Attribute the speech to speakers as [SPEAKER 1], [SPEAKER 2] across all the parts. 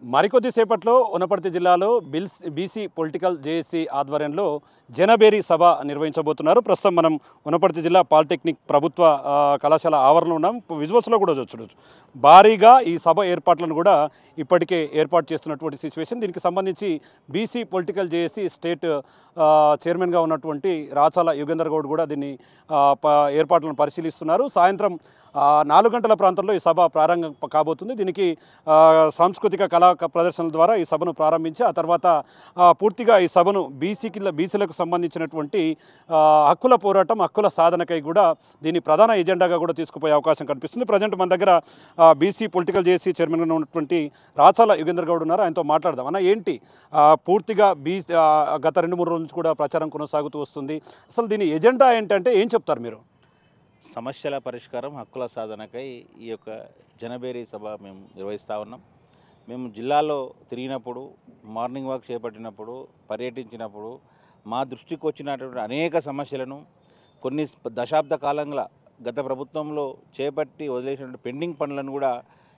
[SPEAKER 1] మరికొద్ది సేపట్లో వనపర్తి జిల్లాలో బీసీ పొలిటికల్ జేఏసీ ఆధ్వర్యంలో జనబేరీ సభ నిర్వహించబోతున్నారు. ప్రస్తుతం మనం వనపర్తి జిల్లా పాలిటెక్నిక్ ప్రభుత్వ కళాశాల ఆవరణలో ఉన్నాం. విజువల్స్లో కూడా చూడొచ్చు. భారీగా ఈ సభ ఏర్పాట్లను కూడా ఇప్పటికే ఏర్పాటు చేస్తున్నటువంటి సిచ్యువేషన్. దీనికి సంబంధించి బీసీ పొలిటికల్ జేఏసీ స్టేట్ చైర్మన్గా ఉన్నటువంటి రాచాల యుగేందర్ గౌడ్ కూడా దీన్ని ఏర్పాట్లను పరిశీలిస్తున్నారు. సాయంత్రం 4 గంటల ప్రాంతంలో ఈ సభ ప్రారంభం కాబోతుంది. దీనికి సాంస్కృతిక కళా ప్రదర్శనల ద్వారా ఈ సభను ప్రారంభించి ఆ తర్వాత పూర్తిగా ఈ సభను బీసీలకు సంబంధించినటువంటి హక్కుల పోరాటం, హక్కుల సాధనకై కూడా దీన్ని ప్రధాన ఎజెండాగా కూడా తీసుకుపోయే అవకాశం కనిపిస్తుంది. ప్రజెంట్ మన దగ్గర బీసీ పొలిటికల్ జేఏసీ చైర్మన్గా ఉన్నటువంటి రాచాల యుగేందర్ గౌడ్ ఉన్నారు. ఆయనతో మాట్లాడదాం. అన్న, ఏంటి పూర్తిగా గత 2-3 రోజుల నుంచి కూడా ప్రచారం కొనసాగుతూ వస్తుంది. అసలు దీని ఎజెండా ఏంటంటే ఏం చెప్తారు మీరు?
[SPEAKER 2] సమస్యల పరిష్కారం, హక్కుల సాధనకై ఈ యొక్క జనబేరీ సభ మేము నిర్వహిస్తూ ఉన్నాం. మేము జిల్లాలో తిరిగినప్పుడు, మార్నింగ్ వాక్ చేపట్టినప్పుడు, పర్యటించినప్పుడు మా దృష్టికి వచ్చినటువంటి అనేక సమస్యలను కొన్ని దశాబ్ద కాలంగా గత ప్రభుత్వంలో చేపట్టి వదిలేసినటువంటి పెండింగ్ పనులను కూడా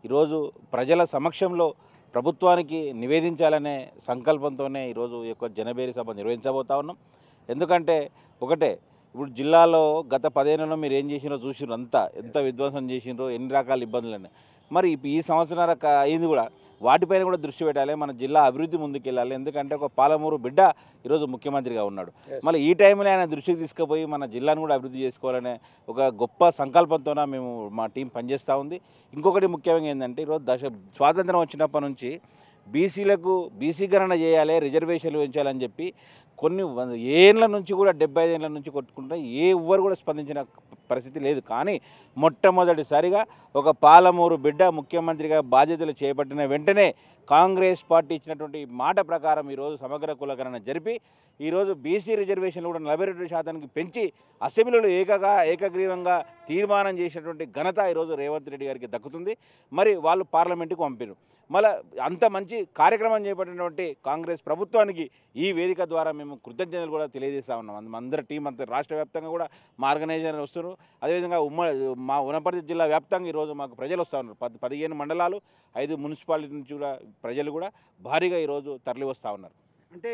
[SPEAKER 2] ఈరోజు ప్రజల సమక్షంలో ప్రభుత్వానికి నివేదించాలనే సంకల్పంతోనే ఈరోజు ఈ యొక్క జనబేరీ సభ నిర్వహించబోతా ఉన్నాం. ఎందుకంటే ఒకటే, ఇప్పుడు జిల్లాలో గత 10 ఏళ్లలో మీరు ఏం చేసినో చూసినారు, ఎంత విధ్వంసం చేసినారో, ఎన్ని రకాల ఇబ్బందులని. మరి ఈ సంవత్సరాల అయింది కూడా వాటిపైన కూడా దృష్టి పెట్టాలి. మన జిల్లా అభివృద్ధి ముందుకెళ్ళాలి. ఎందుకంటే ఒక పాలమూరు బిడ్డ ఈరోజు ముఖ్యమంత్రిగా ఉన్నాడు. మళ్ళీ ఈ టైంలో ఆయన దృష్టికి తీసుకుపోయి మన జిల్లాను కూడా అభివృద్ధి చేసుకోవాలనే ఒక గొప్ప సంకల్పంతోనే మేము మా టీం పనిచేస్తూ ఉంది. ఇంకొకటి ముఖ్యంగా ఏంటంటే, ఈరోజు స్వాతంత్రం వచ్చినప్పటి నుంచి బీసీలకు బీసీకరణ చేయాలి, రిజర్వేషన్లు పెంచాలని చెప్పి కొన్ని ఏళ్ళ నుంచి కూడా 75 ఏళ్ళ నుంచి కొట్టుకుంటే ఎవ్వరు కూడా స్పందించిన పరిస్థితి లేదు. కానీ మొట్టమొదటిసారిగా ఒక పాలమూరు బిడ్డ ముఖ్యమంత్రిగా బాధ్యతలు చేపట్టిన వెంటనే కాంగ్రెస్ పార్టీ ఇచ్చినటువంటి మాట ప్రకారం ఈరోజు సమగ్ర కులగణన జరిపి ఈరోజు బీసీ రిజర్వేషన్లు కూడా 42% పెంచి అసెంబ్లీలో ఏకగ్రీవంగా తీర్మానం చేసినటువంటి ఘనత ఈరోజు రేవంత్ రెడ్డి గారికి దక్కుతుంది. మరి వాళ్ళు పార్లమెంటుకు పంపారు. మళ్ళీ అంత మంచి కార్యక్రమం చేపట్టినటువంటి కాంగ్రెస్ ప్రభుత్వానికి ఈ వేదిక ద్వారా మేము కృతజ్ఞతలు కూడా తెలియజేస్తూ ఉన్నాం. అందరి టీం అంతా రాష్ట్ర వ్యాప్తంగా కూడా మా ఆర్గనైజర్ వస్తున్నారు. అదేవిధంగా మా వనపర్తి జిల్లా వ్యాప్తంగా ఈరోజు మాకు ప్రజలు వస్తూ ఉన్నారు. 15 మండలాలు, 5 మున్సిపాలిటీ నుంచి కూడా ప్రజలు కూడా భారీగా ఈరోజు తరలి వస్తూ ఉన్నారు.
[SPEAKER 1] అంటే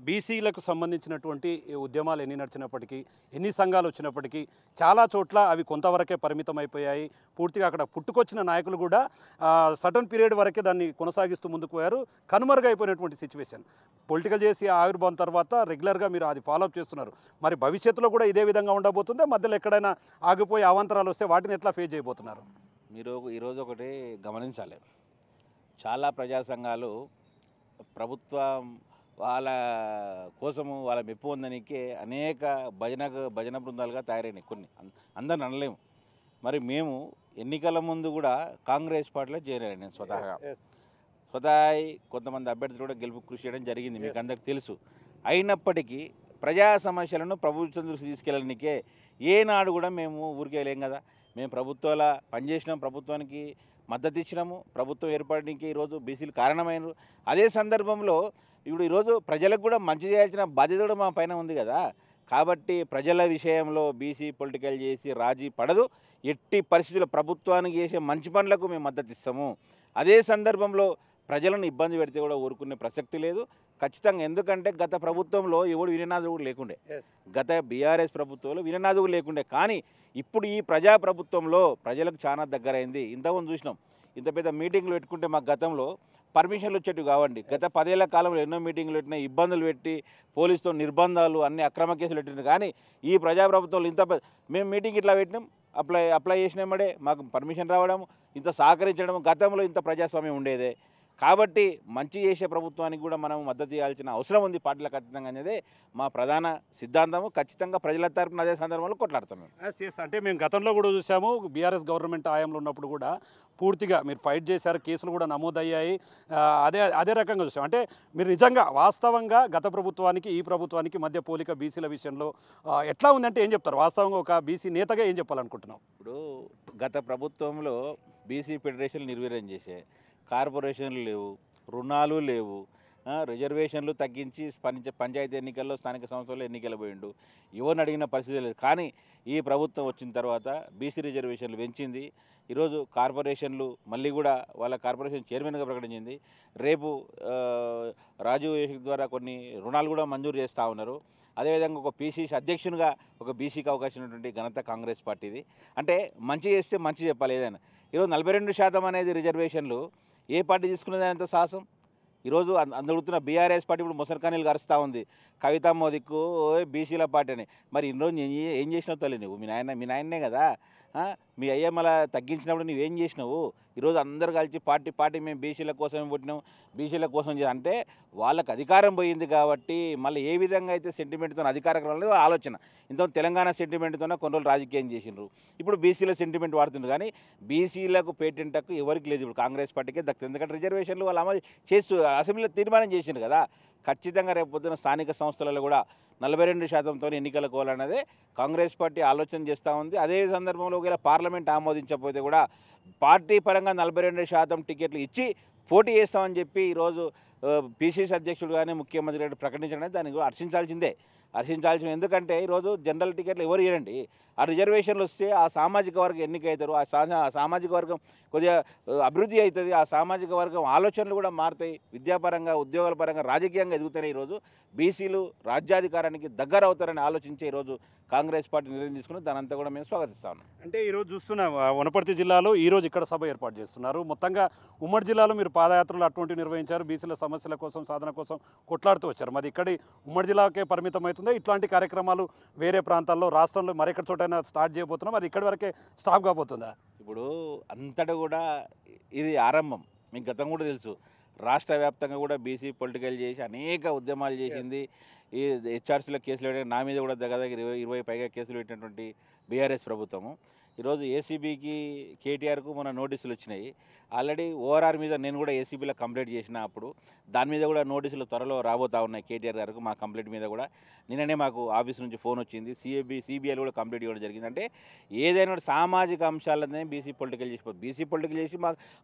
[SPEAKER 1] బీసీలకు సంబంధించినటువంటి ఉద్యమాలు ఎన్ని నడిచినప్పటికీ, ఎన్ని సంఘాలు వచ్చినప్పటికీ చాలా చోట్ల అవి కొంతవరకే పరిమితం అయిపోయాయి. పూర్తిగా అక్కడ పుట్టుకొచ్చిన నాయకులు కూడా సర్టన్ పీరియడ్ వరకే దాన్ని కొనసాగిస్తూ ముందుకు పోయారు. కనుమరుగైపోయినటువంటి సిచ్యువేషన్. పొలిటికల్ చేసి ఆవిర్భావం తర్వాత రెగ్యులర్గా మీరు అది ఫాలోఅప్ చేస్తున్నారు. మరి భవిష్యత్తులో కూడా ఇదే విధంగా ఉండబోతుందా? మధ్యలో ఎక్కడైనా ఆగిపోయి అవాంతరాలు వస్తే వాటిని ఎట్లా ఫేస్ చేయబోతున్నారు?
[SPEAKER 2] మీరు ఈరోజు ఒకటి గమనించాలి. చాలా ప్రజా సంఘాలు ప్రభుత్వం వాళ్ళ కోసము వాళ్ళ మెప్పు పొందడానికి అనేక భజన బృందాలుగా తయారైనాయి. కొన్ని అందరిని అనలేము. మరి మేము ఎన్నికల ముందు కూడా కాంగ్రెస్ పార్టీలో చేరాను. నేను స్వతహా కొంతమంది అభ్యర్థులు కూడా గెలుపు కృషి చేయడం జరిగింది, మీకు అందరికి తెలుసు. అయినప్పటికీ ప్రజా సమస్యలను ప్రభుత్వం దృష్టి తీసుకెళ్ళడానికే ఏనాడు కూడా మేము ఊరికే లేం కదా. మేము ప్రభుత్వాల పనిచేసినాం, ప్రభుత్వానికి మద్దతు ఇచ్చినాము, ప్రభుత్వం ఏర్పడడానికి ఈరోజు బీసీలు కారణమైనరు. అదే సందర్భంలో ఇప్పుడు ఈరోజు ప్రజలకు కూడా మంచి చేయాల్సిన బాధ్యత కూడా మా పైన ఉంది కదా. కాబట్టి ప్రజల విషయంలో బీసీ పొలిటికల్ చేసి రాజీ పడదు. ఎట్టి పరిస్థితుల్లో ప్రభుత్వానికి చేసే మంచి పనులకు మేము మద్దతు ఇస్తాము. అదే సందర్భంలో ప్రజలను ఇబ్బంది పెడితే కూడా ఊరుకునే ప్రసక్తి లేదు ఖచ్చితంగా. ఎందుకంటే గత ప్రభుత్వంలో ఎవడు విననాదు కూడా లేకుండే, గత బీఆర్ఎస్ ప్రభుత్వంలో విననాదు కూడా లేకుండే. కానీ ఇప్పుడు ఈ ప్రజా ప్రభుత్వంలో ప్రజలకు చాలా దగ్గరైంది. ఇంతకుముందు చూసినాం, ఇంత పెద్ద మీటింగ్లు పెట్టుకుంటే మాకు గతంలో పర్మిషన్లు వచ్చేటివి కావండి. గత 10 ఏళ్ల కాలంలో ఎన్నో మీటింగ్లు పెట్టినా, ఇబ్బందులు పెట్టి పోలీసుతో నిర్బంధాలు, అన్ని అక్రమ కేసులు పెట్టినారు. కానీ ఈ ప్రజాప్రభుత్వంలో మేము మీటింగ్ ఇట్లా పెట్టినాం, అప్లై చేసినామడే మాకు పర్మిషన్ రావడం, ఇంత సహకరించడం, గతంలో ఇంత ప్రజాస్వామ్యం ఉండేదే. కాబట్టి మంచి చేసే ప్రభుత్వానికి కూడా మనం మద్దతు ఇవ్వాల్సిన అవసరం ఉంది పార్టీల ఖచ్చితంగా అనేది మా ప్రధాన సిద్ధాంతము. ఖచ్చితంగా ప్రజల తరపున అదే సందర్భంలో కొట్లాడతాం మేము.
[SPEAKER 1] అంటే మేము గతంలో కూడా చూసాము, బీఆర్ఎస్ గవర్నమెంట్ హయాంలో ఉన్నప్పుడు కూడా పూర్తిగా మీరు ఫైట్ చేశారు, కేసులు కూడా నమోదయ్యాయి. అదే రకంగా చూసాం. అంటే మీరు నిజంగా వాస్తవంగా గత ప్రభుత్వానికి ఈ ప్రభుత్వానికి మధ్య పోలిక బీసీల విషయంలో ఎట్లా ఉందంటే ఏం చెప్తారు? వాస్తవంగా ఒక బీసీ నేతగా ఏం చెప్పాలనుకుంటున్నాం?
[SPEAKER 2] ఇప్పుడు గత ప్రభుత్వంలో బీసీ ఫెడరేషన్ నిర్వీర్యం చేసే, కార్పొరేషన్లు లేవు, రుణాలు లేవు, రిజర్వేషన్లు తగ్గించి పంచాయతీ ఎన్నికల్లో స్థానిక సంస్థల్లో ఎన్నికలు పోయిండు. ఎవరిని అడిగిన పరిస్థితి లేదు. కానీ ఈ ప్రభుత్వం వచ్చిన తర్వాత బీసీ రిజర్వేషన్లు పెంచింది. ఈరోజు కార్పొరేషన్లు మళ్ళీ కూడా వాళ్ళ కార్పొరేషన్ చైర్మన్గా ప్రకటించింది. రేపు రాజీవ్ ద్వారా కొన్ని రుణాలు కూడా మంజూరు చేస్తూ ఉన్నారు. అదేవిధంగా ఒక పీసీసీ అధ్యక్షునిగా ఒక బీసీకి అవకాశం ఉన్నటువంటి ఘనత కాంగ్రెస్ పార్టీది. అంటే మంచి చేస్తే మంచి చెప్పాలి ఏదైనా. ఈరోజు 42% అనేది రిజర్వేషన్లు ఏ పార్టీ తీసుకునేది అంత సాహసం? ఈరోజు అందుడుతున్న బీఆర్ఎస్ పార్టీ ఇప్పుడు ముసర్ఖానీలు కరుస్తూ ఉంది. కవితా మోదీకు బీసీల పార్టీ అని. మరి ఇన్ని రోజు ఏం చేసినావు తల్లి నువ్వు? మీ నాయన్నే కదా. మీ అయ్య మళ్ళీ తగ్గించినప్పుడు నువ్వేం చేసినావు? ఈరోజు అందరు కలిసి పార్టీ మేము బీసీల కోసమే పుట్టినాం, బీసీల కోసం అంటే వాళ్ళకి అధికారం పోయింది కాబట్టి మళ్ళీ ఏ విధంగా అయితే సెంటిమెంట్తో అధికారం రాలేదు ఆలోచన. ఇంత తెలంగాణ సెంటిమెంట్తోనే కొన్ని రోజులు రాజకీయం చేసిండ్రు. ఇప్పుడు బీసీల సెంటిమెంట్ వాడుతుండ్రు. కానీ బీసీలకు పేటెంట్ హక్కు ఎవరికి లేదు. ఇప్పుడు కాంగ్రెస్ పార్టీకే దక్కుతుంది. ఎందుకంటే రిజర్వేషన్లు వాళ్ళు అమలు చేస్తూ అసెంబ్లీలో తీర్మానం చేసిండ్రు కదా. ఖచ్చితంగా రేపు పొద్దున స్థానిక సంస్థలలో కూడా 42%తో ఎన్నికలు కోవాలన్నదే కాంగ్రెస్ పార్టీ ఆలోచన చేస్తూ ఉంది. అదే సందర్భంలో ఒకవేళ పార్లమెంట్ ఆమోదించకపోతే కూడా పార్టీ పరంగా 42% టికెట్లు ఇచ్చి పోటీ చేస్తామని చెప్పి ఈరోజు పీసీసీ అధ్యక్షుడు కానీ ముఖ్యమంత్రి గారు ప్రకటించడం దాన్ని కూడా హర్షించాల్సిందే. ఎందుకంటే ఈరోజు జనరల్ టికెట్లు ఎవరు ఇవ్వండి. ఆ రిజర్వేషన్లు వస్తే ఆ సామాజిక వర్గం ఎన్నికవుతారు. ఆ సామాజిక వర్గం కొద్దిగా అభివృద్ధి అవుతుంది. ఆ సామాజిక వర్గం ఆలోచనలు కూడా మారుతాయి. విద్యాపరంగా, ఉద్యోగాల పరంగా, రాజకీయంగా ఎదుగుతాయి. ఈరోజు బీసీలు రాజ్యాధికారానికి దగ్గర అవుతారని ఆలోచించే ఈరోజు కాంగ్రెస్ పార్టీ నిర్ణయం తీసుకుని దానంతా కూడా మేము స్వాగతిస్తాము.
[SPEAKER 1] అంటే ఈరోజు చూస్తున్న వనపర్తి జిల్లాలో ఈరోజు ఇక్కడ సభ ఏర్పాటు చేస్తున్నారు. మొత్తంగా ఉమ్మడి జిల్లాలో మీరు పాదయాత్రలు అటువంటివి నిర్వహించారు. బీసీల సమస్యల కోసం, సాధన కోసం కొట్లాడుతూ వచ్చారు. మరి ఇక్కడి ఉమ్మడి జిల్లాకే పరిమితం అవుతుందా? ఇట్లాంటి కార్యక్రమాలు వేరే ప్రాంతాల్లో, రాష్ట్రంలో మరెక్కడ చోటైనా స్టార్ట్ చేయబోతున్నాం? అది ఇక్కడి వరకే స్టాప్ కాబోతుందా?
[SPEAKER 2] ఇప్పుడు అంతటా కూడా ఇది ఆరంభం. మీకు గతం కూడా తెలుసు. రాష్ట్ర వ్యాప్తంగా కూడా బీసీ పొలిటికల్ చేసి అనేక ఉద్యమాలు చేసింది. ఈ హెచ్ఆర్సీలో కేసులు పెట్టిన నా మీద కూడా దగ్గర 20 పైగా కేసులు పెట్టినటువంటి బీఆర్ఎస్ ప్రభుత్వము. ఈరోజు ఏసీబీకి కేటీఆర్కు మన నోటీసులు వచ్చినాయి. ఆల్రెడీ ఓఆర్ఆర్ మీద నేను కూడా ఏసీబీలో కంప్లైంట్ చేసిన. అప్పుడు దాని మీద కూడా నోటీసులు త్వరలో రాబోతా ఉన్నాయి కేటీఆర్ గారికి. మా కంప్లైంట్ మీద కూడా నిన్ననే మాకు ఆఫీస్ నుంచి ఫోన్ వచ్చింది. సిబిఐలో కూడా కంప్లైంట్ ఇవ్వడం జరిగింది. అంటే ఏదైనా సామాజిక అంశాలనే బీసీ పొలిటికల్ చేసి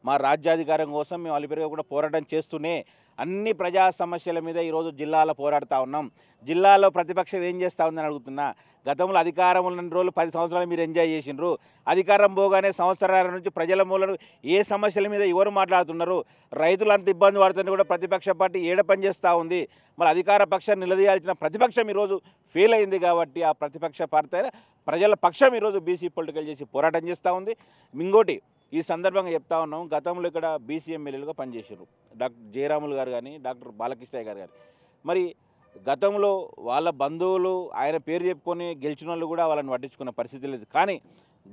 [SPEAKER 2] మా రాజ్యాధికారం కోసం మేము అలిపిరిగా కూడా పోరాటం చేస్తూనే అన్ని ప్రజా సమస్యల మీద ఈరోజు జిల్లాలో పోరాడుతూ ఉన్నాం. జిల్లాలో ప్రతిపక్షం ఏం చేస్తూ ఉందని అడుగుతున్నా. గతంలో అధికారం ఉన్న రోజులు 10 సంవత్సరాలు మీరు ఎంజాయ్ చేసినారు. అధికారం పోగానే సంవత్సరాల నుంచి ప్రజల మూలను ఏ సమస్యల మీద ఎవరు మాట్లాడుతున్నారు? రైతులు అంత ఇబ్బంది పడుతుంటే కూడా ప్రతిపక్ష పార్టీ ఏడ పని చేస్తూ ఉంది. మరి అధికార పక్షాన్ని నిలదీయాల్సిన ప్రతిపక్షం ఈరోజు ఫెయిల్ అయింది. కాబట్టి ఆ ప్రతిపక్ష పార్టీ ప్రజల పక్షం ఈరోజు బీసీ పొలిటికల్ చేసి పోరాటం చేస్తూ ఉంది. ఇంకోటి ఈ సందర్భంగా చెప్తా ఉన్నాం. గతంలో ఇక్కడ బీసీ ఎమ్మెల్యేలుగా పనిచేశారు డాక్టర్ జయరాములు గారు కానీ, డాక్టర్ బాలకృష్ణయ్య గారు కానీ. మరి గతంలో వాళ్ళ బంధువులు ఆయన పేరు చెప్పుకొని గెలిచిన వాళ్ళు కూడా వాళ్ళని పట్టించుకున్న పరిస్థితి లేదు. కానీ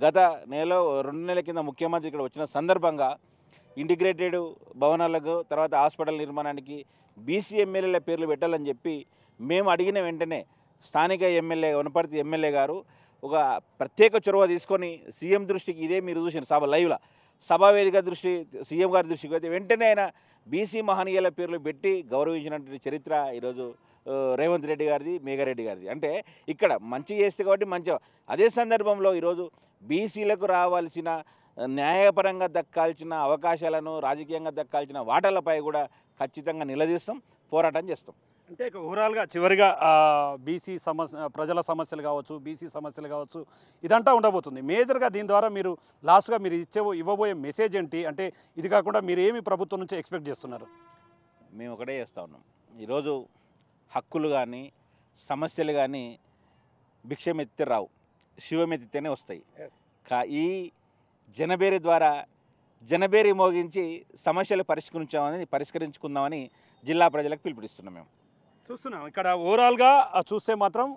[SPEAKER 2] గత 2 నెలల కింద ముఖ్యమంత్రి ఇక్కడ వచ్చిన సందర్భంగా ఇంటిగ్రేటెడ్ భవనాలకు, తర్వాత హాస్పిటల్ నిర్మాణానికి బీసీ ఎమ్మెల్యేల పేర్లు పెట్టాలని చెప్పి మేము అడిగిన వెంటనే స్థానిక ఎమ్మెల్యే వనపర్తి ఎమ్మెల్యే గారు ఒక ప్రత్యేక చొరవ తీసుకొని సీఎం దృష్టికి, ఇదే మీరు చూసిన లైవ్లో సభా వేదిక దృష్టి సీఎం గారి దృష్టికి అయితే వెంటనే ఆయన బీసీ మహనీయుల పేర్లు పెట్టి గౌరవించినటువంటి చరిత్ర ఈరోజు రేవంత్ రెడ్డి గారిది, మేఘారెడ్డి గారిది. అంటే ఇక్కడ మంచి చేస్తే కాబట్టి మంచి. అదే సందర్భంలో ఈరోజు బీసీలకు రావాల్సిన న్యాయపరంగా దక్కాల్సిన అవకాశాలను, రాజకీయంగా దక్కాల్సిన వాటాలపై కూడా ఖచ్చితంగా నిలదీస్తాం, పోరాటం చేస్తాం.
[SPEAKER 1] అంటే ఓవరాల్గా చివరిగా బీసీ ప్రజల సమస్యలు కావచ్చు, బీసీ సమస్యలు కావచ్చు, ఇదంతా ఉండబోతుంది. మేజర్గా దీని ద్వారా మీరు లాస్ట్గా మీరు ఇవ్వబోయే మెసేజ్ ఏంటి? అంటే ఇది కాకుండా మీరు ఏమి ప్రభుత్వం నుంచి ఎక్స్పెక్ట్ చేస్తున్నారు?
[SPEAKER 2] మేము ఒకటే చేస్తూ ఉన్నాం. ఈరోజు హక్కులు కానీ, సమస్యలు కానీ భిక్షమెత్తితే రావు, శివమెత్తితేనే వస్తాయి. ఈ జనబేరి ద్వారా జనబేరి మోగించి సమస్యలు పరిష్కరించుకుందామని జిల్లా ప్రజలకు పిలుపునిస్తున్నాం. మేము
[SPEAKER 1] చూస్తున్నాం ఇక్కడ ఓవరాల్గా చూస్తే మాత్రం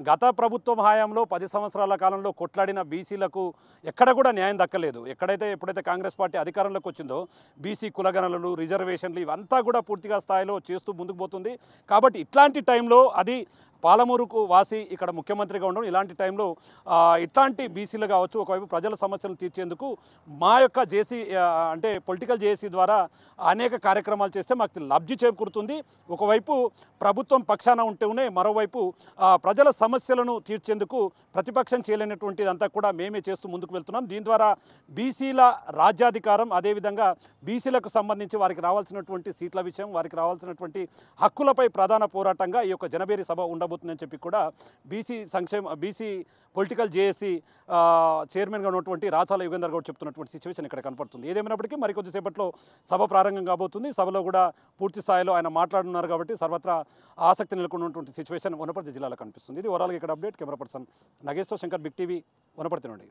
[SPEAKER 1] గత ప్రభుత్వం హయాంలో 10 సంవత్సరాల కాలంలో కొట్లాడిన బీసీలకు ఎక్కడ కూడా న్యాయం దక్కలేదు. ఎప్పుడైతే కాంగ్రెస్ పార్టీ అధికారంలోకి వచ్చిందో బీసీ కులగణనలు, రిజర్వేషన్లు ఇవంతా కూడా పూర్తిగా స్థాయిలో చేస్తూ ముందుకు పోతుంది. కాబట్టి ఇట్లాంటి టైంలో అది పాలమూరుకు వాసి ఇక్కడ ముఖ్యమంత్రిగా ఉండడం ఇలాంటి టైంలో ఇట్లాంటి బీసీలు కావచ్చు ఒకవైపు ప్రజల సమస్యలను తీర్చేందుకు మా యొక్క జేసీ అంటే పొలిటికల్ జేఏసీ ద్వారా అనేక కార్యక్రమాలు చేస్తే మాకు లబ్ధి చేకూరుతుంది. ఒకవైపు ప్రభుత్వం పక్షాన ఉంటూనే మరోవైపు ప్రజల సమస్యలను తీర్చేందుకు ప్రతిపక్షం చేయలేనటువంటిదంతా కూడా మేమే చేస్తూ ముందుకు వెళ్తున్నాం. దీని ద్వారా బీసీల రాజ్యాధికారం అదేవిధంగా బీసీలకు సంబంధించి వారికి రావాల్సినటువంటి సీట్ల విషయం వారికి రావాల్సినటువంటి హక్కులపై ప్రధాన పోరాటంగా ఈ యొక్క జనబేరి సభ ఉండబోతుందని చెప్పి కూడా బీసీ పొలిటికల్ జేఏసీ చైర్మన్గా ఉన్నటువంటి రాచాల యుగేందర్ గౌడ్ చెప్తున్నటువంటి సిచ్యువేషన్ ఇక్కడ కనపడుతుంది. ఏదేమైనప్పటికీ మరికొద్దిసేపట్లో సభ ప్రారంభం కాబోతుంది. సభలో కూడా పూర్తి స్థాయిలో ఆయన మాట్లాడుతున్నారు కాబట్టి సర్వత్రా ఆసక్తి నెలకొన్నటువంటి సిచ్యువేషన్ వనపర్తి జిల్లాలో కనిపిస్తుంది. ఇది ఓవరాల్గా ఇక్కడ అప్డేట్. కెమెరా పర్సన్ నగేష్తో శంకర్, బిగ్ టీవీ, వనపర్తి నుండి.